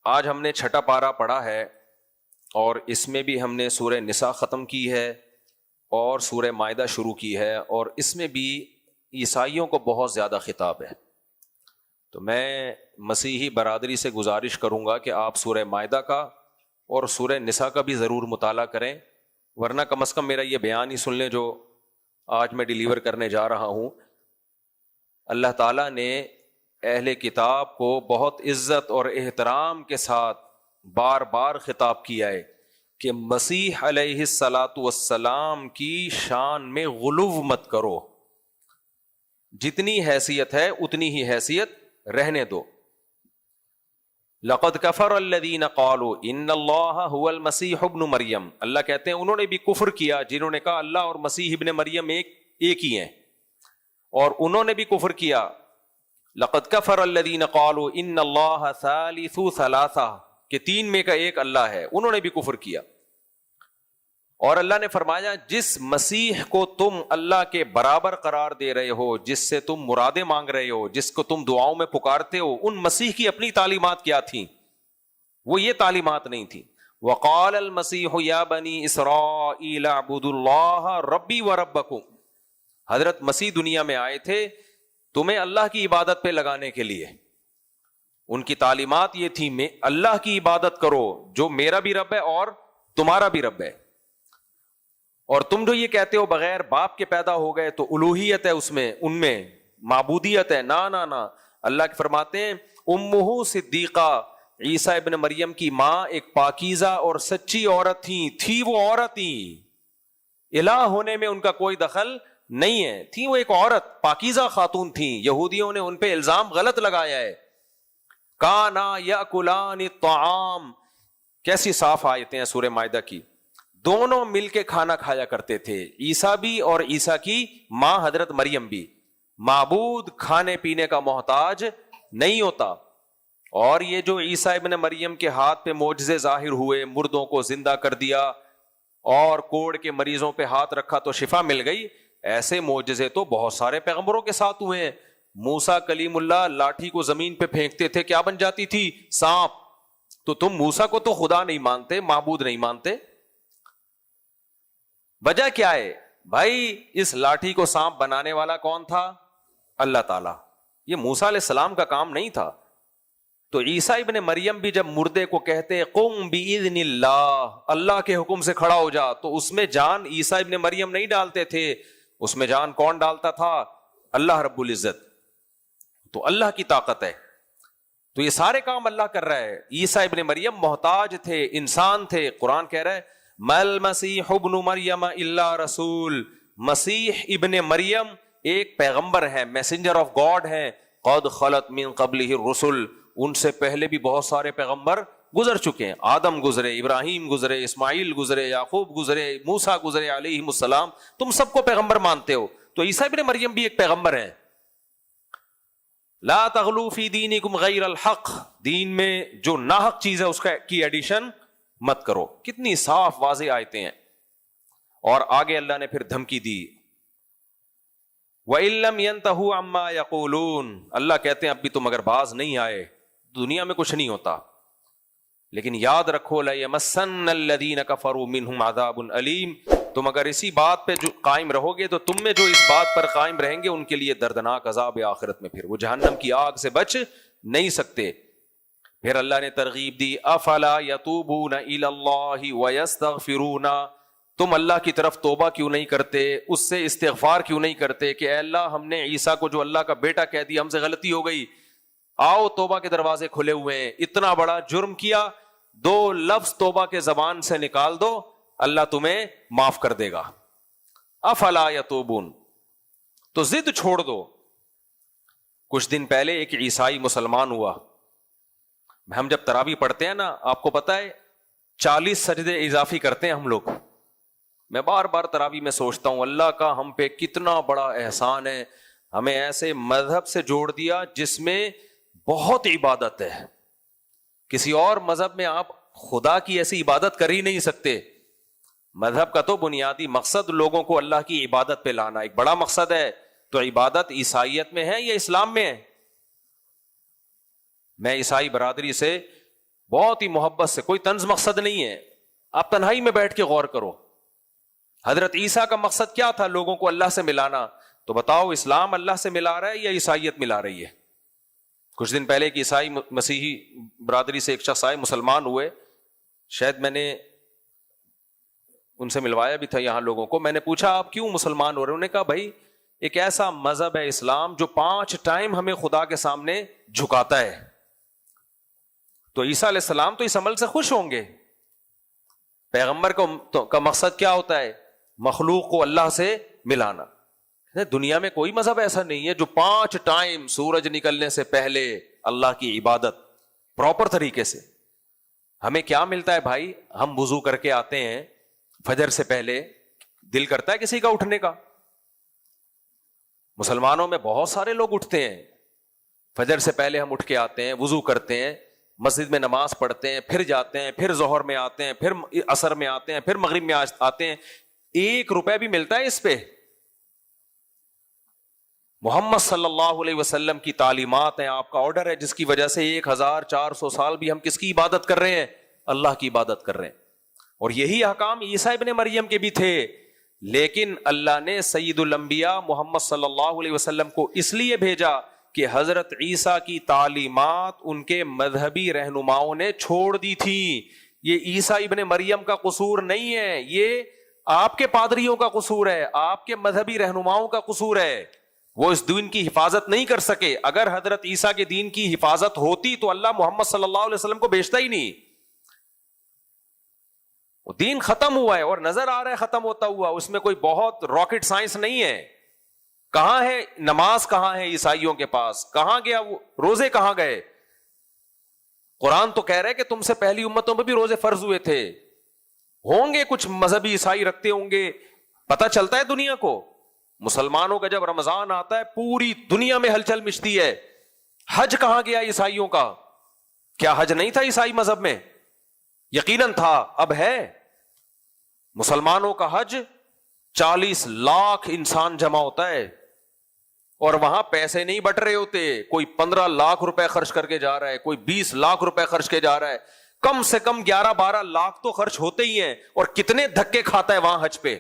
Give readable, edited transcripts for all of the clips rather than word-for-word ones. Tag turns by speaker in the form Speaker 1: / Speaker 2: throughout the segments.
Speaker 1: آج ہم نے چھٹا پارہ پڑھا ہے اور اس میں بھی ہم نے سورہ نساء ختم کی ہے اور سورہ مائدہ شروع کی ہے، اور اس میں بھی عیسائیوں کو بہت زیادہ خطاب ہے۔ تو میں مسیحی برادری سے گزارش کروں گا کہ آپ سورہ مائدہ کا اور سورہ نساء کا بھی ضرور مطالعہ کریں، ورنہ کم از کم میرا یہ بیان ہی سن لیں جو آج میں ڈیلیور کرنے جا رہا ہوں۔ اللہ تعالیٰ نے اہل کتاب کو بہت عزت اور احترام کے ساتھ بار بار خطاب کیا ہے کہ مسیح علیہ الصلاۃ والسلام کی شان میں غلو مت کرو، جتنی حیثیت ہے اتنی ہی حیثیت رہنے دو۔ لقد کفر الذین قالوا ان اللہ هو المسیح ابن مریم، اللہ کہتے ہیں انہوں نے بھی کفر کیا جنہوں نے کہا اللہ اور مسیح ابن مریم ایک ہی ہیں، اور انہوں نے بھی کفر کیا۔ لقد کفر الذین قالوا ان اللہ ثالث ثلاثہ، کہ تین میں کا ایک اللہ ہے، انہوں نے بھی کفر کیا۔ اور اللہ نے فرمایا جس مسیح کو تم اللہ کے برابر قرار دے رہے ہو، جس سے تم مرادیں مانگ رہے ہو، جس کو تم دعاؤں میں پکارتے ہو، ان مسیح کی اپنی تعلیمات کیا تھیں؟ وہ یہ تعلیمات نہیں تھیں۔ وقال المسیح یا بنی اسرائیل اعبدوا اللہ ربی وربکم، حضرت مسیح دنیا میں آئے تھے تمہیں اللہ کی عبادت پہ لگانے کے لیے۔ ان کی تعلیمات یہ تھی میں اللہ کی عبادت کرو جو میرا بھی رب ہے اور تمہارا بھی رب ہے، اور تم جو یہ کہتے ہو بغیر باپ کے پیدا ہو گئے تو الوہیت ہے اس میں، ان میں معبودیت ہے، نا نا نا۔ اللہ کے فرماتے ہیں امہ صدیقہ، عیسیٰ ابن مریم کی ماں ایک پاکیزہ اور سچی عورت تھی وہ عورت ہی، الہ ہونے میں ان کا کوئی دخل نہیں ہے، تھی وہ ایک عورت، پاکیزہ خاتون تھی۔ یہودیوں نے ان پہ الزام غلط لگایا ہے۔ کانا یاکلان الطعام، کیسی صاف آیتیں ہیں سورہ مائدہ کی، دونوں مل کے کھانا کھایا کرتے تھے، عیسیٰ بھی اور عیسیٰ کی ماں حضرت مریم بھی۔ معبود کھانے پینے کا محتاج نہیں ہوتا۔ اور یہ جو عیسیٰ ابن مریم کے ہاتھ پہ معجزے ظاہر ہوئے، مردوں کو زندہ کر دیا اور کوڑ کے مریضوں پہ ہاتھ رکھا تو شفا مل گئی، ایسے معجزے تو بہت سارے پیغمبروں کے ساتھ ہوئے ہیں۔ موسیٰ کلیم اللہ لاٹھی کو زمین پہ پھینکتے تھے، کیا بن جاتی تھی؟ سانپ۔ تو تم موسیٰ کو تو خدا نہیں مانتے، معبود نہیں مانتے، وجہ کیا ہے بھائی؟ اس لاٹھی کو سانپ بنانے والا کون تھا؟ اللہ تعالیٰ۔ یہ موسیٰ علیہ السلام کا کام نہیں تھا۔ تو عیسیٰ ابن مریم بھی جب مردے کو کہتے قم بإذن اللہ، اللہ کے حکم سے کھڑا ہو جا، تو اس میں جان عیسیٰ ابن مریم نہیں ڈالتے تھے، اس میں جان کون ڈالتا تھا؟ اللہ رب العزت۔ تو اللہ کی طاقت ہے، تو یہ سارے کام اللہ کر رہا ہے۔ عیسیٰ ابن مریم محتاج تھے، انسان تھے۔ قرآن کہہ رہا ہے مل مسیح ابن مریم الا رسول، مسیح ابن مریم ایک پیغمبر ہے، میسنجر آف گاڈ ہے۔ قد خلت من قبلہ الرسل، ان سے پہلے بھی بہت سارے پیغمبر گزر چکے ہیں، آدم گزرے، ابراہیم گزرے، اسماعیل گزرے، یعقوب گزرے، موسیٰ گزرے علیہم السلام، تم سب کو پیغمبر مانتے ہو، تو عیسیٰ ابن مریم بھی ایک پیغمبر ہیں۔ لا تغلو فی دینکم غیر الحق، دین میں جو ناحق چیز ہے اس کی ایڈیشن مت کرو۔ کتنی صاف واضح آیتیں ہیں۔ اور آگے اللہ نے پھر دھمکی دی وَإِن لَّمْ يَنْتَهُوا عَمَّا يَقُولُونَ، اللہ کہتے ہیں اب بھی تم اگر باز نہیں آئے دنیا میں کچھ نہیں ہوتا، لیکن یاد رکھو لَيَمَسَّنَّ الَّذِينَ كَفَرُوا مِنْهُمْ عَذَابٌ أَلِيمٌ، تم اگر اسی بات پہ جو قائم رہو گے تو تم میں جو اس بات پر قائم رہیں گے ان کے لیے دردناک عذاب آخرت میں، پھر وہ جہنم کی آگ سے بچ نہیں سکتے۔ پھر اللہ نے ترغیب دی افلا یتوبون الی اللہ ویستغفرون، تم اللہ کی طرف توبہ کیوں نہیں کرتے، اس سے استغفار کیوں نہیں کرتے کہ اے اللہ ہم نے عیسیٰ کو جو اللہ کا بیٹا کہہ دیا، ہم سے غلطی ہو گئی، آؤ توبہ کے دروازے کھلے ہوئے ہیں، اتنا بڑا جرم کیا، دو لفظ توبہ کے زبان سے نکال دو، اللہ تمہیں معاف کر دے گا۔ افلا یتوبون، تو ضد چھوڑ دو۔ کچھ دن پہلے ایک عیسائی مسلمان ہوا، ہم جب تراویح پڑھتے ہیں نا، آپ کو پتا ہے 40 سجدے اضافی کرتے ہیں ہم لوگ۔ میں بار بار تراویح میں سوچتا ہوں اللہ کا ہم پہ کتنا بڑا احسان ہے، ہمیں ایسے مذہب سے جوڑ دیا جس میں بہت عبادت ہے۔ کسی اور مذہب میں آپ خدا کی ایسی عبادت کر ہی نہیں سکتے۔ مذہب کا تو بنیادی مقصد لوگوں کو اللہ کی عبادت پہ لانا، ایک بڑا مقصد ہے۔ تو عبادت عیسائیت میں ہے یا اسلام میں ہے؟ میں عیسائی برادری سے بہت ہی محبت سے, کوئی طنز مقصد نہیں ہے. آپ تنہائی میں بیٹھ کے غور کرو, حضرت عیسیٰ کا مقصد کیا تھا؟ لوگوں کو اللہ سے ملانا. تو بتاؤ اسلام اللہ سے ملا رہا ہے یا عیسائیت ملا رہی ہے؟ کچھ دن پہلے ایک عیسائی مسیحی برادری سے ایک شخص آئے, مسلمان ہوئے, شاید میں نے ان سے ملوایا بھی تھا یہاں لوگوں کو. میں نے پوچھا آپ کیوں مسلمان ہو رہے ہیں؟ انہوں نے کہا بھائی ایک ایسا مذہب ہے اسلام جو 5 ٹائم ہمیں خدا کے سامنے جھکاتا ہے. تو عیسیٰ علیہ السلام تو اس عمل سے خوش ہوں گے. پیغمبر کا مقصد کیا ہوتا ہے؟ مخلوق کو اللہ سے ملانا. دنیا میں کوئی مذہب ایسا نہیں ہے جو 5 ٹائم سورج نکلنے سے پہلے اللہ کی عبادت پراپر طریقے سے. ہمیں کیا ملتا ہے بھائی؟ ہم وضو کر کے آتے ہیں فجر سے پہلے, دل کرتا ہے کسی کا اٹھنے کا؟ مسلمانوں میں بہت سارے لوگ اٹھتے ہیں فجر سے پہلے. ہم اٹھ کے آتے ہیں, وضو کرتے ہیں, مسجد میں نماز پڑھتے ہیں, پھر جاتے ہیں, پھر ظہر میں آتے ہیں, پھر عصر میں آتے ہیں, پھر مغرب میں آتے ہیں. 1 روپے بھی ملتا ہے اس پہ؟ محمد صلی اللہ علیہ وسلم کی تعلیمات ہیں, آپ کا آرڈر ہے, جس کی وجہ سے 1400 سال بھی ہم کس کی عبادت کر رہے ہیں؟ اللہ کی عبادت کر رہے ہیں. اور یہی احکام عیسیٰ ابن مریم کے بھی تھے. لیکن اللہ نے سید الانبیاء محمد صلی اللہ علیہ وسلم کو اس لیے بھیجا کہ حضرت عیسیٰ کی تعلیمات ان کے مذہبی رہنماؤں نے چھوڑ دی تھی. یہ عیسیٰ ابن مریم کا قصور نہیں ہے, یہ آپ کے پادریوں کا قصور ہے, آپ کے مذہبی رہنماؤں کا قصور ہے. وہ اس دین کی حفاظت نہیں کر سکے. اگر حضرت عیسیٰ کے دین کی حفاظت ہوتی تو اللہ محمد صلی اللہ علیہ وسلم کو بھیجتا ہی نہیں. وہ دین ختم ہوا ہے اور نظر آ رہا ہے ختم ہوتا ہوا. اس میں کوئی بہت راکٹ سائنس نہیں ہے. کہاں ہے نماز؟ کہاں ہے عیسائیوں کے پاس؟ کہاں گیا وہ روزے؟ کہاں گئے؟ قرآن تو کہہ رہے کہ تم سے پہلی امتوں میں بھی روزے فرض ہوئے تھے. ہوں گے کچھ مذہبی عیسائی رکھتے ہوں گے, پتہ چلتا ہے دنیا کو. مسلمانوں کا جب رمضان آتا ہے پوری دنیا میں ہلچل مچتی ہے. حج کہاں گیا عیسائیوں کا؟ کیا حج نہیں تھا عیسائی مذہب میں؟ یقیناً تھا, اب ہے. مسلمانوں کا حج 40 لاکھ انسان جمع ہوتا ہے اور وہاں پیسے نہیں بٹ رہے ہوتے. کوئی 15 لاکھ روپے خرچ کر کے جا رہا ہے, کوئی 20 لاکھ روپے خرچ کے جا رہا ہے. کم سے کم 11-12 لاکھ تو خرچ ہوتے ہی ہیں. اور کتنے دھکے کھاتا ہے وہاں حج پہ.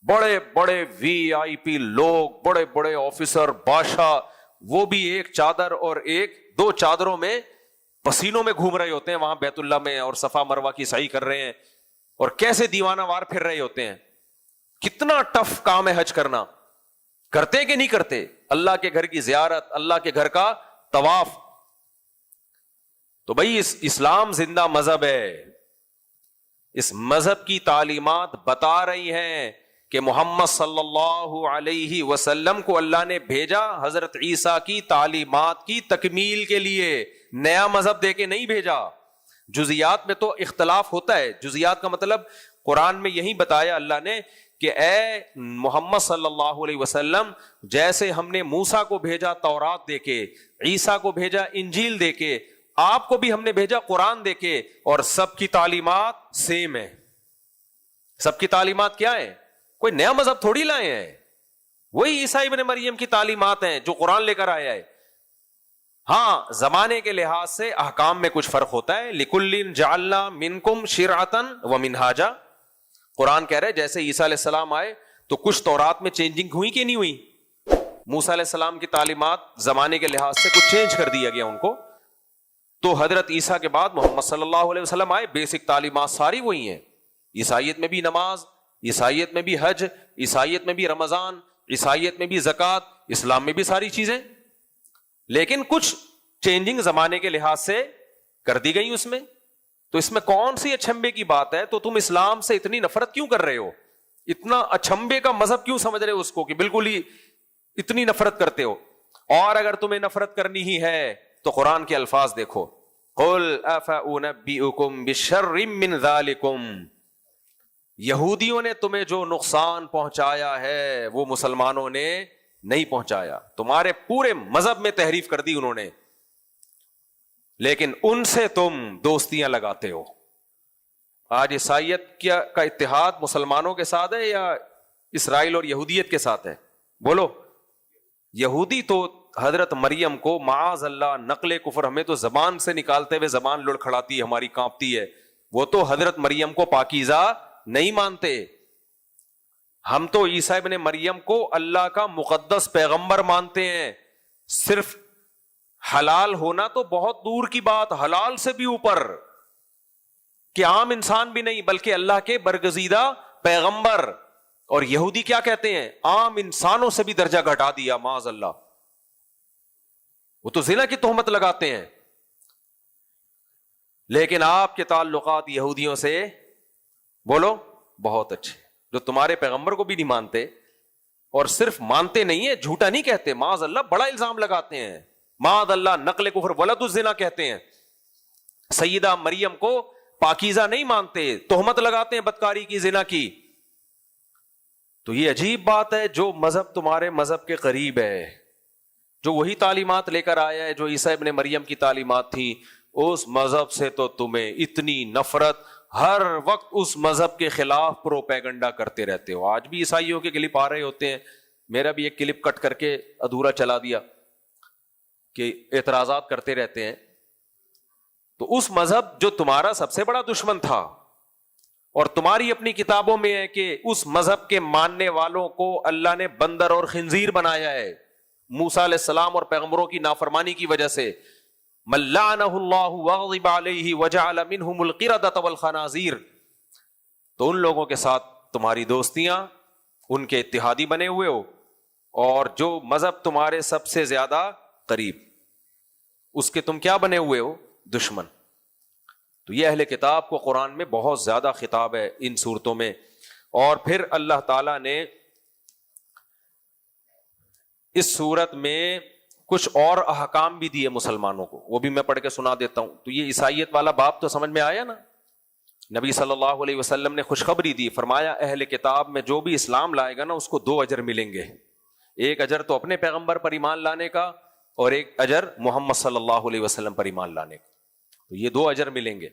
Speaker 1: بڑے بڑے وی آئی پی لوگ, بڑے بڑے آفیسر, بادشاہ, وہ بھی ایک چادر اور 1-2 چادروں میں پسینوں میں گھوم رہے ہوتے ہیں وہاں بیت اللہ میں, اور صفا مروہ کی سعی کر رہے ہیں, اور کیسے دیوانہ وار پھر رہے ہوتے ہیں. کتنا ٹف کام ہے حج کرنا. کرتے کہ نہیں کرتے؟ اللہ کے گھر کی زیارت, اللہ کے گھر کا طواف. تو بھائی اسلام زندہ مذہب ہے. اس مذہب کی تعلیمات بتا رہی ہیں کہ محمد صلی اللہ علیہ وسلم کو اللہ نے بھیجا حضرت عیسیٰ کی تعلیمات کی تکمیل کے لیے, نیا مذہب دے کے نہیں بھیجا. جزیات میں تو اختلاف ہوتا ہے. جزیات کا مطلب قرآن میں یہی بتایا اللہ نے کہ اے محمد صلی اللہ علیہ وسلم, جیسے ہم نے موسیٰ کو بھیجا تورات دے کے, عیسیٰ کو بھیجا انجیل دے کے, آپ کو بھی ہم نے بھیجا قرآن دے کے, اور سب کی تعلیمات سیم ہے. سب کی تعلیمات کیا ہے؟ کوئی نیا مذہب تھوڑی لائے ہیں, وہی عیسیٰ ابن مریم کی تعلیمات ہیں جو قرآن لے کر آیا ہے. ہاں زمانے کے لحاظ سے احکام میں کچھ فرق ہوتا ہے. لِكُلٍّ جَعَلْنَا مِنْكُمْ شِرْعَةً وَمِنْهَاجًا. قرآن کہہ رہے جیسے عیسیٰ علیہ السلام آئے تو کچھ تورات میں چینجنگ ہوئی کہ نہیں ہوئی؟ موسیٰ علیہ السلام کی تعلیمات زمانے کے لحاظ سے کچھ چینج کر دیا گیا ان کو. تو حضرت عیسیٰ کے بعد محمد صلی اللہ علیہ وسلم آئے, بیسک تعلیمات ساری وہی ہیں. عیسائیت میں بھی نماز, عیسائیت میں بھی حج, عیسائیت میں بھی رمضان, عیسائیت میں بھی زکوٰۃ, اسلام میں بھی ساری چیزیں, لیکن کچھ چینجنگ زمانے کے لحاظ سے کر دی گئی اس میں. تو اس میں کون سی اچھمبے کی بات ہے؟ تو تم اسلام سے اتنی نفرت کیوں کر رہے ہو؟ اتنا اچھمبے کا مذہب کیوں سمجھ رہے ہو اس کو کہ بالکل ہی اتنی نفرت کرتے ہو؟ اور اگر تمہیں نفرت کرنی ہی ہے تو قرآن کے الفاظ دیکھو, قُلْ أَفَأُنَبِّئُكُمْ بِشَرٍّ مِّن ذَلِكُمْ. یہودیوں نے تمہیں جو نقصان پہنچایا ہے وہ مسلمانوں نے نہیں پہنچایا. تمہارے پورے مذہب میں تحریف کر دی انہوں نے, لیکن ان سے تم دوستیاں لگاتے ہو. آج عیسائیت کا اتحاد مسلمانوں کے ساتھ ہے یا اسرائیل اور یہودیت کے ساتھ ہے؟ بولو. یہودی تو حضرت مریم کو معاذ اللہ نقل کفر، ہمیں تو زبان سے نکالتے ہوئے زبان لڑکھڑاتی ہے، ہماری کانپتی ہے، وہ تو حضرت مریم کو پاکیزہ نہیں مانتے. ہم تو عیسیٰ ابن مریم کو اللہ کا مقدس پیغمبر مانتے ہیں. صرف حلال ہونا تو بہت دور کی بات، حلال سے بھی اوپر، کہ عام انسان بھی نہیں بلکہ اللہ کے برگزیدہ پیغمبر. اور یہودی کیا کہتے ہیں؟ عام انسانوں سے بھی درجہ گھٹا دیا معاذ اللہ. وہ تو زنا کی تہمت لگاتے ہیں. لیکن آپ کے تعلقات یہودیوں سے بولو بہت اچھے، جو تمہارے پیغمبر کو بھی نہیں مانتے، اور صرف مانتے نہیں ہیں، جھوٹا نہیں کہتے، معاذ اللہ بڑا الزام لگاتے ہیں، معاذ اللہ نقل کفر ولد الزنا کہتے ہیں. سیدہ مریم کو پاکیزہ نہیں مانتے، تہمت لگاتے ہیں بدکاری کی، زنا کی. تو یہ عجیب بات ہے، جو مذہب تمہارے مذہب کے قریب ہے، جو وہی تعلیمات لے کر آیا ہے جو عیسیٰ ابن مریم کی تعلیمات تھی، اس مذہب سے تو تمہیں اتنی نفرت، ہر وقت اس مذہب کے خلاف پروپیگنڈا کرتے رہتے ہو. آج بھی عیسائیوں کے کلپ آ رہے ہوتے ہیں، میرا بھی ایک کلپ کٹ کر کے ادھورا چلا دیا کہ اعتراضات کرتے رہتے ہیں. تو اس مذہب جو تمہارا سب سے بڑا دشمن تھا، اور تمہاری اپنی کتابوں میں ہے کہ اس مذہب کے ماننے والوں کو اللہ نے بندر اور خنزیر بنایا ہے موسیٰ علیہ السلام اور پیغمبروں کی نافرمانی کی وجہ سے. من لعنہ اللہ وغضب علیہ وجعل منہم القردۃ والخنازیر. تو ان لوگوں کے ساتھ تمہاری دوستیاں، ان کے اتحادی بنے ہوئے ہو، اور جو مذہب تمہارے سب سے زیادہ قریب، اس کے تم کیا بنے ہوئے ہو؟ دشمن. تو یہ اہل کتاب کو قرآن میں بہت زیادہ خطاب ہے ان صورتوں میں. اور پھر اللہ تعالیٰ نے اس صورت میں کچھ اور احکام بھی دیے مسلمانوں کو، وہ بھی میں پڑھ کے سنا دیتا ہوں. تو یہ عیسائیت والا باب تو سمجھ میں آیا نا. نبی صلی اللہ علیہ وسلم نے خوشخبری دی، فرمایا اہل کتاب میں جو بھی اسلام لائے گا نا اس کو 2 اجر ملیں گے. ایک اجر تو اپنے پیغمبر پر ایمان لانے کا، اور ایک اجر محمد صلی اللہ علیہ وسلم پر ایمان لانے کا. تو یہ 2 اجر ملیں گے.